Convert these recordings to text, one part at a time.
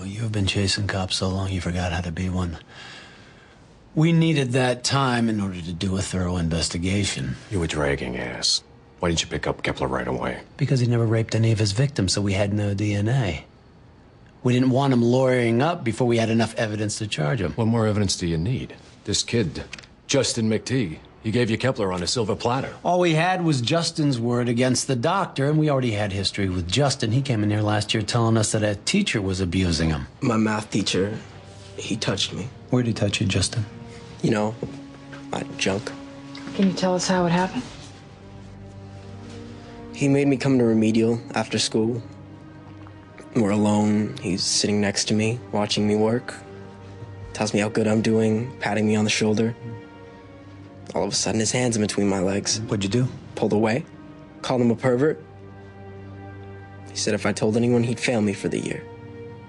you've been chasing cops so long you forgot how to be one. We needed that time in order to do a thorough investigation. You were dragging ass. Why didn't you pick up Kepler right away? Because he never raped any of his victims, so we had no DNA. We didn't want him lawyering up before we had enough evidence to charge him. What more evidence do you need? This kid, Justin McTeague, he gave you Kepler on a silver platter. All we had was Justin's word against the doctor, and we already had history with Justin. He came in here last year telling us that a teacher was abusing him. My math teacher, he touched me. Where'd he touch you, Justin? You know, my junk. Can you tell us how it happened? He made me come to remedial after school. We're alone. He's sitting next to me, watching me work. Tells me how good I'm doing, patting me on the shoulder. All of a sudden, his hand's in between my legs. What'd you do? Pulled away. Called him a pervert. He said if I told anyone, he'd fail me for the year.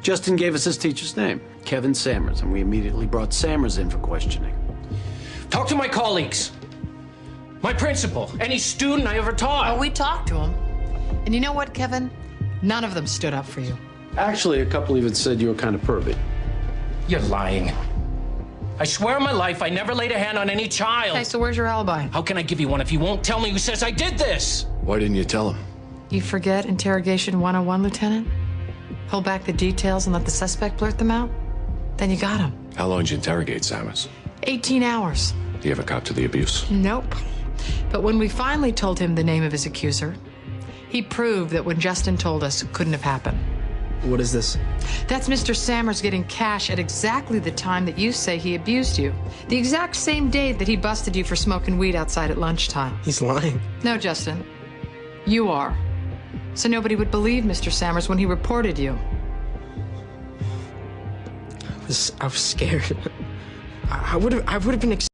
Justin gave us his teacher's name, Kevin Sammers, and we immediately brought Sammers in for questioning. Talk to my colleagues. My principal, any student I ever taught. Oh, we talked to him. And you know what, Kevin? None of them stood up for you. Actually, a couple even said you were kind of pervy. You're lying. I swear on my life I never laid a hand on any child. Okay, so where's your alibi? How can I give you one if you won't tell me who says I did this? Why didn't you tell him? You forget Interrogation 101, Lieutenant? Hold back the details and let the suspect blurt them out? Then you got him. How long did you interrogate Sammers? 18 hours. Do you ever cop to the abuse? Nope. But when we finally told him the name of his accuser, he proved that when Justin told us it couldn't have happened. What is this? That's Mr. Sammers getting cash at exactly the time that you say he abused you. The exact same day that he busted you for smoking weed outside at lunchtime. He's lying. No, Justin. You are. So nobody would believe Mr. Sammers when he reported you. I was scared. I would have been